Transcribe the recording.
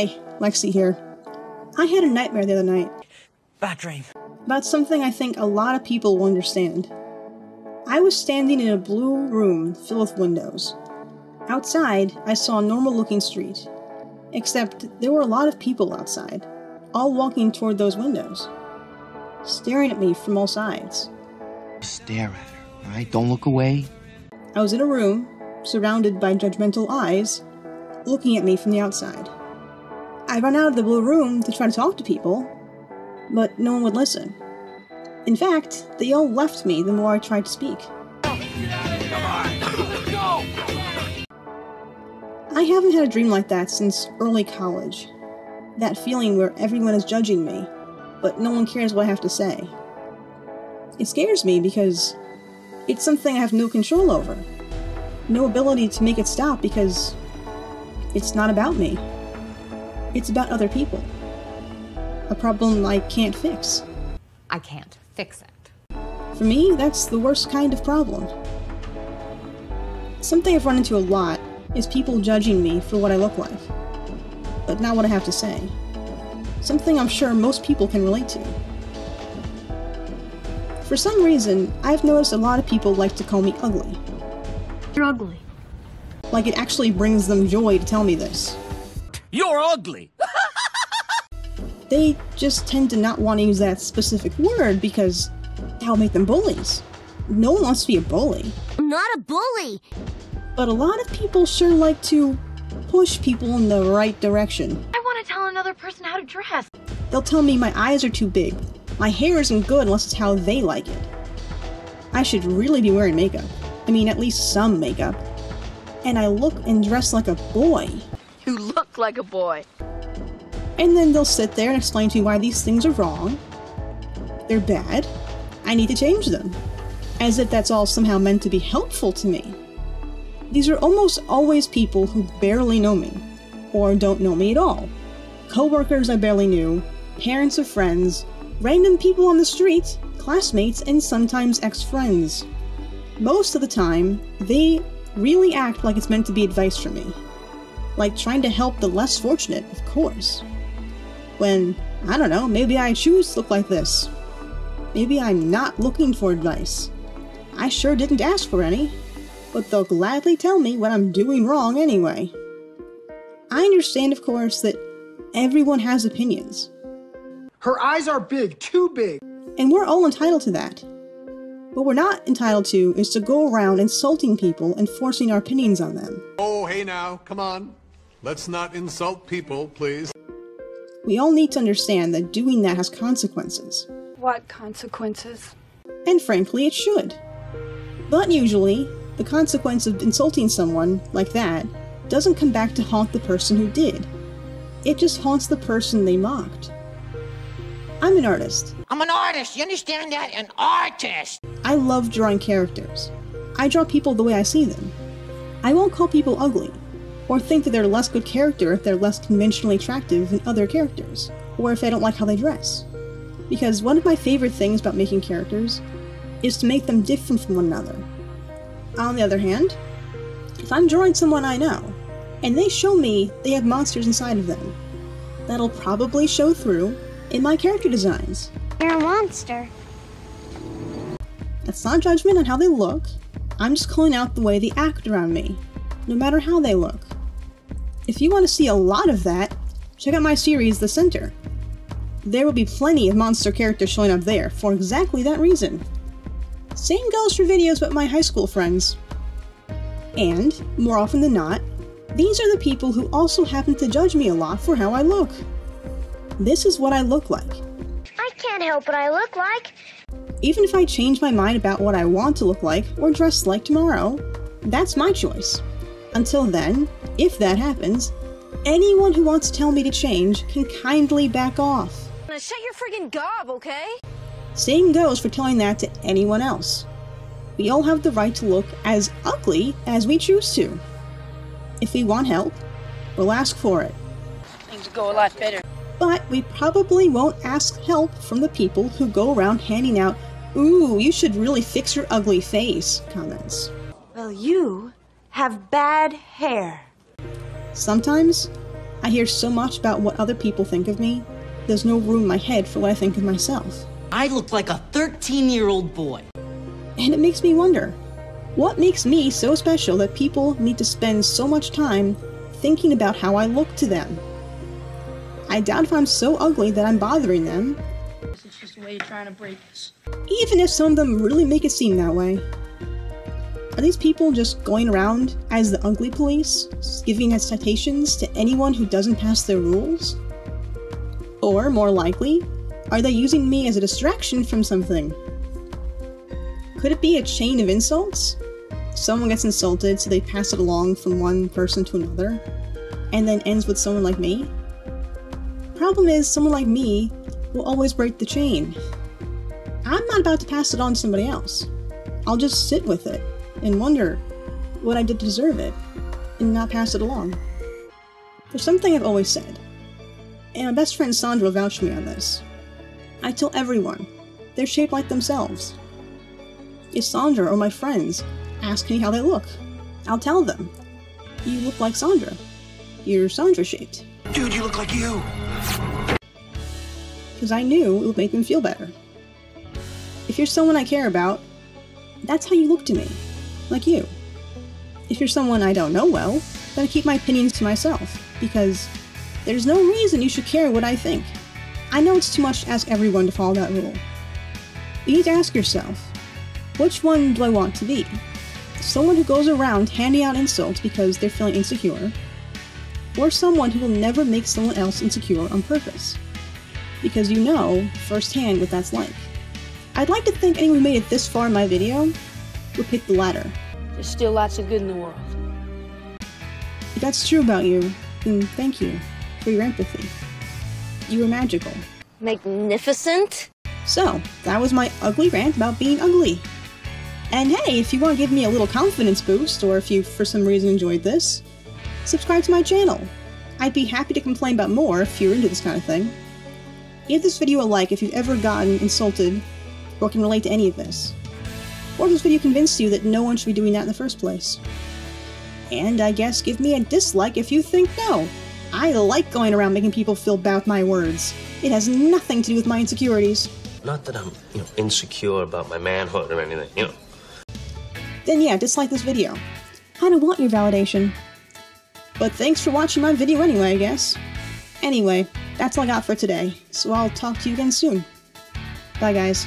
Hey, Lexi here. I had a nightmare the other night. Bad dream. About something I think a lot of people will understand. I was standing in a blue room filled with windows. Outside, I saw a normal-looking street. Except there were a lot of people outside, all walking toward those windows, staring at me from all sides. Stare at her, alright? Don't look away. I was in a room, surrounded by judgmental eyes, looking at me from the outside. I ran out of the blue room to try to talk to people, but no one would listen. In fact, they all left me the more I tried to speak. I haven't had a dream like that since early college. That feeling where everyone is judging me, but no one cares what I have to say. It scares me because it's something I have no control over. No ability to make it stop because it's not about me. It's about other people. A problem I can't fix. I can't fix it. For me, that's the worst kind of problem. Something I've run into a lot is people judging me for what I look like, but not what I have to say. Something I'm sure most people can relate to. For some reason, I've noticed a lot of people like to call me ugly. You're ugly. Like it actually brings them joy to tell me this. You're ugly! They just tend to not want to use that specific word because that'll make them bullies. No one wants to be a bully. I'm not a bully! But a lot of people sure like to push people in the right direction. I want to tell another person how to dress. They'll tell me my eyes are too big, my hair isn't good unless it's how they like it. I should really be wearing makeup. I mean, at least some makeup. And I look and dress like a boy. You look like a boy. And then they'll sit there and explain to me why these things are wrong. They're bad. I need to change them. As if that's all somehow meant to be helpful to me. These are almost always people who barely know me, or don't know me at all. Coworkers I barely knew, parents of friends, random people on the street, classmates, and sometimes ex-friends. Most of the time, they really act like it's meant to be advice for me. Like trying to help the less fortunate, of course. When, I don't know, maybe I choose to look like this. Maybe I'm not looking for advice. I sure didn't ask for any. But they'll gladly tell me what I'm doing wrong anyway. I understand, of course, that everyone has opinions. Her eyes are big, too big. And we're all entitled to that. What we're not entitled to is to go around insulting people and forcing our opinions on them. Oh, hey now, come on. Let's not insult people, please. We all need to understand that doing that has consequences. What consequences? And frankly, it should. But usually, the consequence of insulting someone like that doesn't come back to haunt the person who did. It just haunts the person they mocked. I'm an artist. I'm an artist, you understand that? An artist! I love drawing characters. I draw people the way I see them. I won't call people ugly, or think that they're less good character if they're less conventionally attractive than other characters, or if I don't like how they dress. Because one of my favorite things about making characters is to make them different from one another. On the other hand, if I'm drawing someone I know, and they show me they have monsters inside of them, that'll probably show through in my character designs. You're a monster. That's not judgment on how they look, I'm just calling out the way they act around me, no matter how they look. If you want to see a lot of that, check out my series, The Center. There will be plenty of monster characters showing up there for exactly that reason. Same goes for videos about my high school friends. And, more often than not, these are the people who also happen to judge me a lot for how I look. This is what I look like. I can't help what I look like. Even if I change my mind about what I want to look like or dress like tomorrow, that's my choice. Until then, if that happens, anyone who wants to tell me to change can kindly back off. Now shut your friggin' gob, okay? Same goes for telling that to anyone else. We all have the right to look as ugly as we choose to. If we want help, we'll ask for it. Things go a lot better. But we probably won't ask help from the people who go around handing out, "Ooh, you should really fix your ugly face" comments. Well, you have bad hair. Sometimes, I hear so much about what other people think of me, there's no room in my head for what I think of myself. I look like a 13-year-old boy. And it makes me wonder, what makes me so special that people need to spend so much time thinking about how I look to them? I doubt if I'm so ugly that I'm bothering them. It's just a way you're trying to break us. Even if some of them really make it seem that way. Are these people just going around as the ugly police, giving us citations to anyone who doesn't pass their rules? Or, more likely, are they using me as a distraction from something? Could it be a chain of insults? Someone gets insulted, so they pass it along from one person to another, and then ends with someone like me? Problem is, someone like me will always break the chain. I'm not about to pass it on to somebody else. I'll just sit with it and wonder what I did to deserve it, and not pass it along. There's something I've always said, and my best friend Sandra will vouch for me on this. I tell everyone, they're shaped like themselves. If Sandra or my friends ask me how they look, I'll tell them, you look like Sandra. You're Sandra-shaped. Dude, you look like you. Because I knew it would make them feel better. If you're someone I care about, that's how you look to me. Like you. If you're someone I don't know well, then I keep my opinions to myself, because there's no reason you should care what I think. I know it's too much to ask everyone to follow that rule. You need to ask yourself, which one do I want to be? Someone who goes around handing out insults because they're feeling insecure, or someone who will never make someone else insecure on purpose, because you know firsthand what that's like. I'd like to think anyone who made it this far in my video would pick the latter. There's still lots of good in the world. If that's true about you, then thank you for your empathy. You were magical. Magnificent? So, that was my ugly rant about being ugly. And hey, if you want to give me a little confidence boost, or if you for some reason enjoyed this, subscribe to my channel. I'd be happy to complain about more if you're into this kind of thing. Give this video a like if you've ever gotten insulted or can relate to any of this. Or if this video convinced you that no one should be doing that in the first place. And I guess give me a dislike if you think no. I like going around making people feel bad with my words. It has nothing to do with my insecurities. Not that I'm, insecure about my manhood or anything, Then yeah, dislike this video. I don't want your validation. But thanks for watching my video anyway, I guess. Anyway, that's all I got for today, so I'll talk to you again soon. Bye guys.